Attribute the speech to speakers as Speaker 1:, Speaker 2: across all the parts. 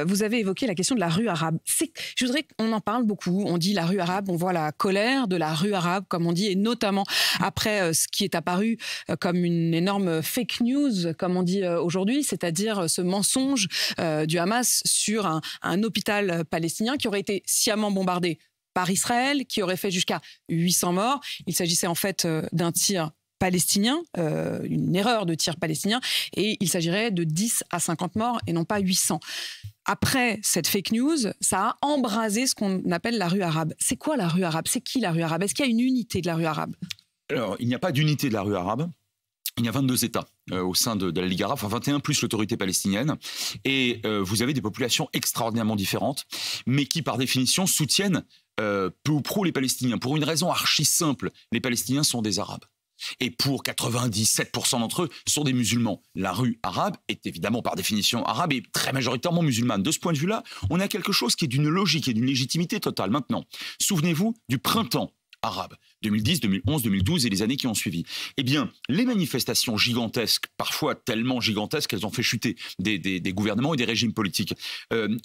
Speaker 1: Vous avez évoqué la question de la rue arabe. Je voudrais qu'on en parle beaucoup. On dit la rue arabe, on voit la colère de la rue arabe, comme on dit, et notamment après ce qui est apparu comme une énorme fake news, comme on dit aujourd'hui, c'est-à-dire ce mensonge du Hamas sur un hôpital palestinien qui aurait été sciemment bombardé par Israël, qui aurait fait jusqu'à 800 morts. Il s'agissait en fait d'un tir palestinien, une erreur de tir palestinien, et il s'agirait de 10 à 50 morts et non pas 800. Après cette fake news, ça a embrasé ce qu'on appelle la rue arabe. C'est quoi la rue arabe? C'est qui la rue arabe? Est-ce qu'il y a une unité de la rue arabe?
Speaker 2: Alors, il n'y a pas d'unité de la rue arabe. Il y a 22 États au sein de la Ligue arabe, enfin 21 plus l'autorité palestinienne. Et vous avez des populations extraordinairement différentes, mais qui, par définition, soutiennent peu ou prou les Palestiniens. Pour une raison archi simple, les Palestiniens sont des Arabes. Et pour 97% d'entre eux sont des musulmans. La rue arabe est évidemment par définition arabe et très majoritairement musulmane. De ce point de vue-là, on a quelque chose qui est d'une logique et d'une légitimité totale. Maintenant, souvenez-vous du printemps arabe, 2010, 2011, 2012 et les années qui ont suivi. Eh bien, les manifestations gigantesques, parfois tellement gigantesques qu'elles ont fait chuter des gouvernements et des régimes politiques,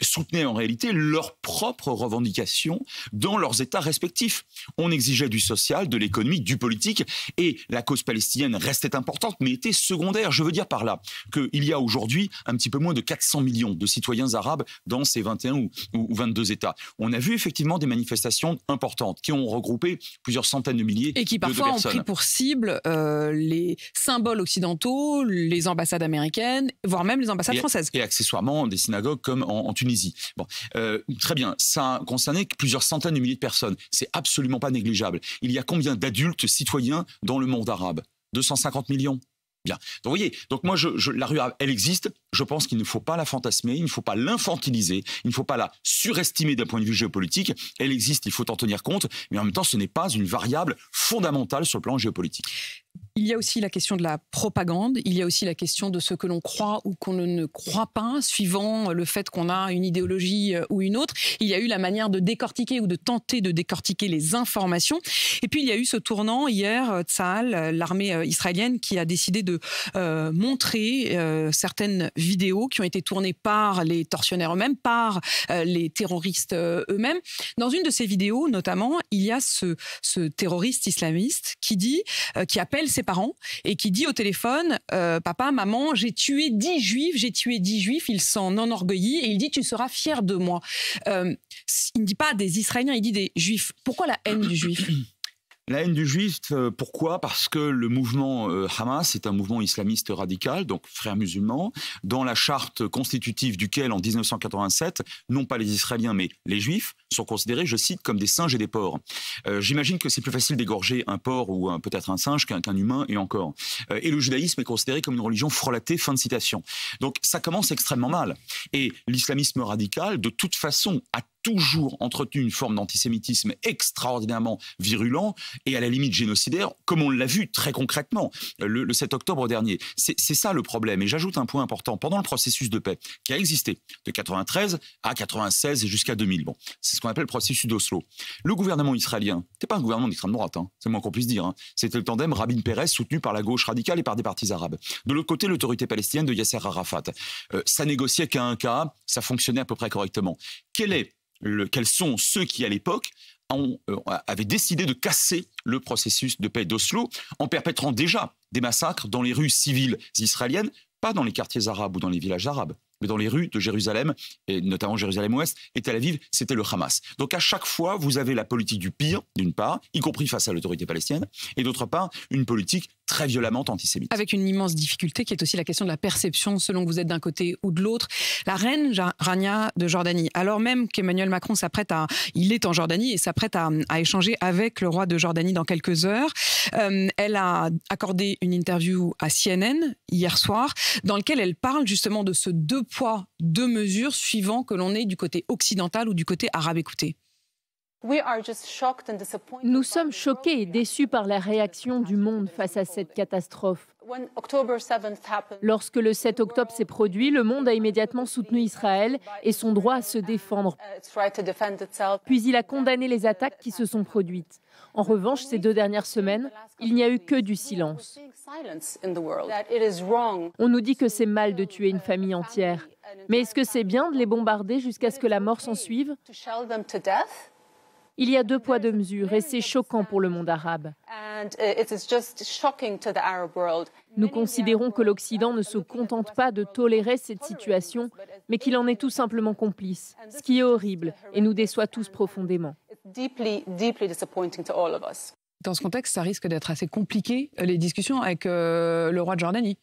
Speaker 2: soutenaient en réalité leurs propres revendications dans leurs États respectifs. On exigeait du social, de l'économique, du politique, et la cause palestinienne restait importante, mais était secondaire. Je veux dire par là qu'il y a aujourd'hui un petit peu moins de 400 millions de citoyens arabes dans ces 21 ou 22 États. On a vu effectivement des manifestations importantes qui ont regroupé plusieurs centaines de milliers de personnes.
Speaker 1: Et qui parfois ont pris pour cible les symboles occidentaux, les ambassades américaines, voire même les ambassades françaises.
Speaker 2: Et accessoirement des synagogues comme en Tunisie. Bon, très bien, ça a concerné plusieurs centaines de milliers de personnes. C'est absolument pas négligeable. Il y a combien d'adultes citoyens dans le monde arabe? 250 millions. Bien. Donc, vous voyez, donc moi, la rue arabe, elle existe. Je pense qu'il ne faut pas la fantasmer, il ne faut pas l'infantiliser, il ne faut pas la surestimer d'un point de vue géopolitique. Elle existe, il faut en tenir compte, mais en même temps, ce n'est pas une variable fondamentale sur le plan géopolitique.
Speaker 1: Il y a aussi la question de la propagande, il y a aussi la question de ce que l'on croit ou qu'on ne croit pas, suivant le fait qu'on a une idéologie ou une autre. Il y a eu la manière de décortiquer ou de tenter de décortiquer les informations. Et puis il y a eu ce tournant hier, Tsahal, l'armée israélienne, qui a décidé de montrer certaines vidéos qui ont été tournées par les tortionnaires eux-mêmes, par les terroristes eux-mêmes. Dans une de ces vidéos, notamment, il y a ce terroriste islamiste qui appelle ses parents et qui dit au téléphone papa, maman, j'ai tué 10 juifs, il s'en enorgueillit et il dit tu seras fier de moi. Il ne dit pas des Israéliens, il dit des juifs. Pourquoi la haine du juif?
Speaker 2: La haine du juif, pourquoi? Parce que le mouvement Hamas est un mouvement islamiste radical, donc frères musulmans, dans la charte constitutive duquel, en 1987, non pas les Israéliens, mais les juifs, sont considérés, je cite, comme des singes et des porcs. J'imagine que c'est plus facile d'égorger un porc ou peut-être un singe qu'un humain, et encore. Et le judaïsme est considéré comme une religion frelatée, fin de citation. Donc ça commence extrêmement mal. Et l'islamisme radical, de toute façon, a toujours entretenu une forme d'antisémitisme extraordinairement virulent et à la limite génocidaire, comme on l'a vu très concrètement le 7 octobre dernier. C'est ça le problème. Et j'ajoute un point important. Pendant le processus de paix qui a existé de 93 à 96 et jusqu'à 2000, bon, c'est ce qu'on appelle le processus d'Oslo. Le gouvernement israélien, c'était pas un gouvernement d'extrême droite, hein, c'est moins qu'on puisse dire. Hein. C'était le tandem Rabin-Pérez soutenu par la gauche radicale et par des partis arabes. De l'autre côté, l'autorité palestinienne de Yasser Arafat. Ça négociait qu'à un cas, ça fonctionnait à peu près correctement. Quels sont ceux qui, à l'époque, avaient décidé de casser le processus de paix d'Oslo en perpétrant déjà des massacres dans les rues civiles israéliennes, pas dans les quartiers arabes ou dans les villages arabes, mais dans les rues de Jérusalem, et notamment Jérusalem-Ouest et Tel Aviv, c'était le Hamas. Donc à chaque fois, vous avez la politique du pire, d'une part, y compris face à l'autorité palestinienne, et d'autre part, une politique très violemment antisémite.
Speaker 1: Avec une immense difficulté qui est aussi la question de la perception selon que vous êtes d'un côté ou de l'autre. La reine Rania de Jordanie, alors même qu'Emmanuel Macron il est en Jordanie et s'apprête à échanger avec le roi de Jordanie dans quelques heures, elle a accordé une interview à CNN hier soir dans laquelle elle parle justement de ce deux poids, deux mesures suivant que l'on est du côté occidental ou du côté arabe. Écoutez.
Speaker 3: Nous sommes choqués et déçus par la réaction du monde face à cette catastrophe. Lorsque le 7 octobre s'est produit, le monde a immédiatement soutenu Israël et son droit à se défendre. Puis il a condamné les attaques qui se sont produites. En revanche, ces 2 dernières semaines, il n'y a eu que du silence. On nous dit que c'est mal de tuer une famille entière. Mais est-ce que c'est bien de les bombarder jusqu'à ce que la mort s'en suive ? Il y a 2 poids, 2 mesures et c'est choquant pour le monde arabe. Nous considérons que l'Occident ne se contente pas de tolérer cette situation, mais qu'il en est tout simplement complice, ce qui est horrible et nous déçoit tous profondément.
Speaker 1: Dans ce contexte, ça risque d'être assez compliqué, les discussions avec le roi de Jordanie.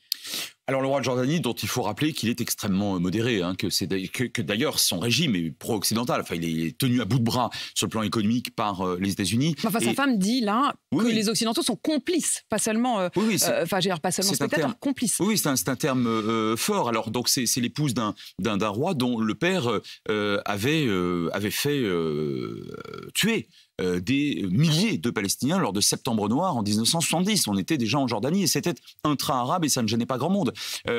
Speaker 2: Alors le roi de Jordanie, dont il faut rappeler qu'il est extrêmement modéré, hein, que d'ailleurs son régime est pro-occidental. Enfin, il est tenu à bout de bras sur le plan économique par les États-Unis.
Speaker 1: Enfin, sa femme dit là que les Occidentaux sont complices, pas seulement, pas seulement spectateurs, complices.
Speaker 2: Oui, c'est un terme fort. Alors donc c'est l'épouse d'un roi dont le père avait fait tuer des milliers de Palestiniens lors de Septembre Noir en 1970. On était déjà en Jordanie et c'était intra-arabe et ça ne gênait pas grand monde.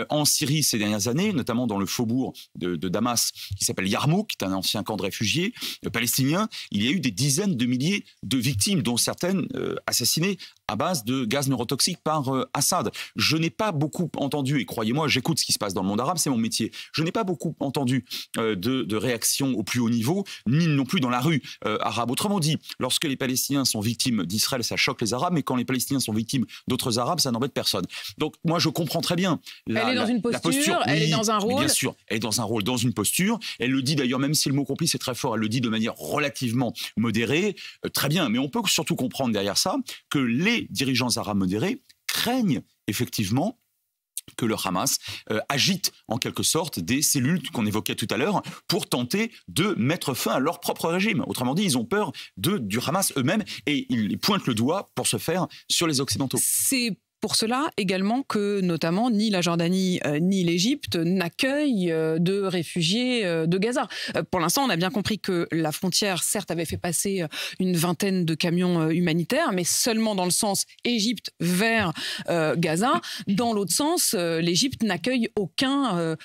Speaker 2: En Syrie ces dernières années, notamment dans le faubourg de Damas qui s'appelle Yarmouk, qui est un ancien camp de réfugiés palestiniens, il y a eu des dizaines de milliers de victimes, dont certaines assassinées à base de gaz neurotoxiques par Assad. Je n'ai pas beaucoup entendu, et croyez-moi, j'écoute ce qui se passe dans le monde arabe, c'est mon métier, je n'ai pas beaucoup entendu de réactions au plus haut niveau, ni non plus dans la rue arabe. Autrement dit, lorsque les Palestiniens sont victimes d'Israël, ça choque les Arabes, mais quand les Palestiniens sont victimes d'autres Arabes, ça n'embête personne. Donc moi, je comprends très bien
Speaker 1: elle est dans une posture, elle est dans un rôle.
Speaker 2: Bien sûr, elle est dans un rôle, dans une posture. Elle le dit d'ailleurs, même si le mot complice est très fort, elle le dit de manière relativement modérée. Très bien, mais on peut surtout comprendre derrière ça que les dirigeants arabes modérés craignent effectivement que le Hamas agite en quelque sorte des cellules qu'on évoquait tout à l'heure pour tenter de mettre fin à leur propre régime. Autrement dit, ils ont peur du Hamas eux-mêmes et ils pointent le doigt pour se faire sur les Occidentaux.
Speaker 1: C'est pour cela également que notamment ni la Jordanie ni l'Égypte n'accueillent de réfugiés de Gaza. Pour l'instant, on a bien compris que la frontière, certes, avait fait passer une vingtaine de camions humanitaires, mais seulement dans le sens Égypte vers Gaza. Dans l'autre sens, l'Égypte n'accueille aucun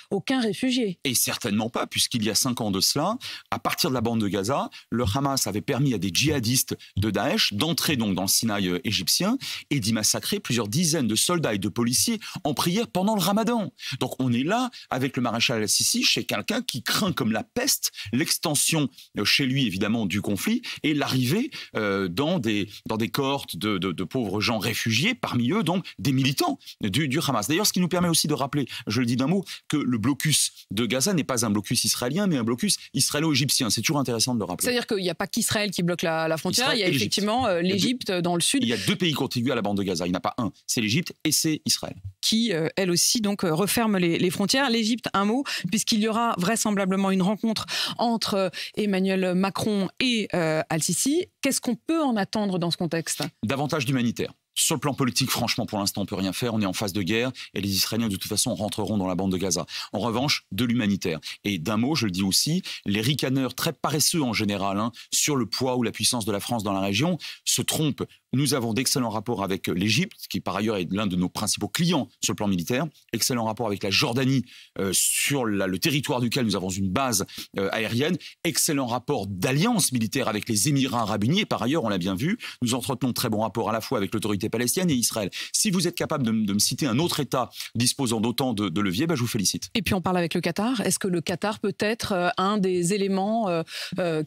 Speaker 1: réfugié.
Speaker 2: Et certainement pas, puisqu'il y a 5 ans de cela, à partir de la bande de Gaza, le Hamas avait permis à des djihadistes de Daesh d'entrer donc dans le Sinaï égyptien et d'y massacrer plusieurs dizaines de soldats et de policiers en prière pendant le Ramadan. Donc on est là avec le maréchal al-Sisi chez quelqu'un qui craint comme la peste l'extension chez lui évidemment du conflit et l'arrivée dans des cohortes de pauvres gens réfugiés, parmi eux donc des militants du Hamas. D'ailleurs, ce qui nous permet aussi de rappeler, je le dis d'un mot, que le blocus de Gaza n'est pas un blocus israélien mais un blocus israélo-égyptien. C'est toujours intéressant de le rappeler.
Speaker 1: C'est-à-dire qu'il n'y a pas qu'Israël qui bloque la frontière, Israël, il y a effectivement l'Égypte dans le sud.
Speaker 2: Il y a 2 pays contigus à la bande de Gaza, il n'y en a pas un. C'est l'Égypte et c'est Israël.
Speaker 1: Qui, elle aussi, donc, referme les frontières. L'Égypte, un mot, puisqu'il y aura vraisemblablement une rencontre entre Emmanuel Macron et Al-Sisi. Qu'est-ce qu'on peut en attendre dans ce contexte ?
Speaker 2: Davantage d'humanitaire. Sur le plan politique, franchement, pour l'instant, on ne peut rien faire. On est en phase de guerre et les Israéliens, de toute façon, rentreront dans la bande de Gaza. En revanche, de l'humanitaire. Et d'un mot, je le dis aussi, les ricaneurs très paresseux en général sur le poids ou la puissance de la France dans la région se trompent. Nous avons d'excellents rapports avec l'Égypte, qui par ailleurs est l'un de nos principaux clients sur le plan militaire. Excellents rapports avec la Jordanie, sur le territoire duquel nous avons une base aérienne. Excellents rapports d'alliance militaire avec les Émirats arabes unis. Et par ailleurs, on l'a bien vu, nous entretenons de très bons rapports à la fois avec l'autorité palestinienne et Israël. Si vous êtes capable de me citer un autre État disposant d'autant de leviers, je vous félicite.
Speaker 1: Et puis on parle avec le Qatar. Est-ce que le Qatar peut être un des éléments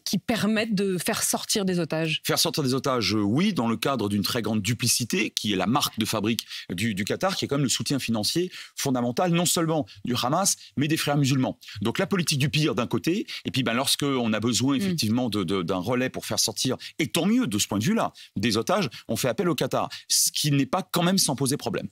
Speaker 1: qui permettent de faire sortir des otages ?
Speaker 2: Faire sortir des otages, oui, dans le cadre d'une très grande duplicité, qui est la marque de fabrique du Qatar, qui est quand même le soutien financier fondamental, non seulement du Hamas, mais des frères musulmans. Donc la politique du pire d'un côté, et puis lorsqu'on a besoin effectivement d'un relais pour faire sortir, et tant mieux de ce point de vue-là, des otages, on fait appel au Qatar, ce qui n'est pas quand même sans poser problème.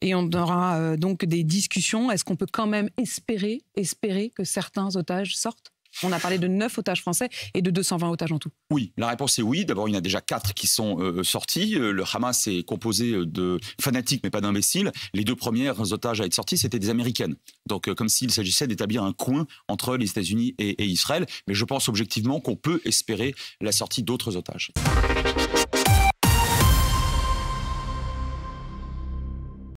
Speaker 1: Et on aura donc des discussions. Est-ce qu'on peut quand même espérer que certains otages sortent ? On a parlé de 9 otages français et de 220 otages en tout.
Speaker 2: Oui, la réponse est oui. D'abord, il y en a déjà 4 qui sont sortis. Le Hamas est composé de fanatiques, mais pas d'imbéciles. Les 2 premières otages à être sortis, c'était des Américaines. Donc, comme s'il s'agissait d'établir un coin entre les États-Unis et Israël. Mais je pense objectivement qu'on peut espérer la sortie d'autres otages.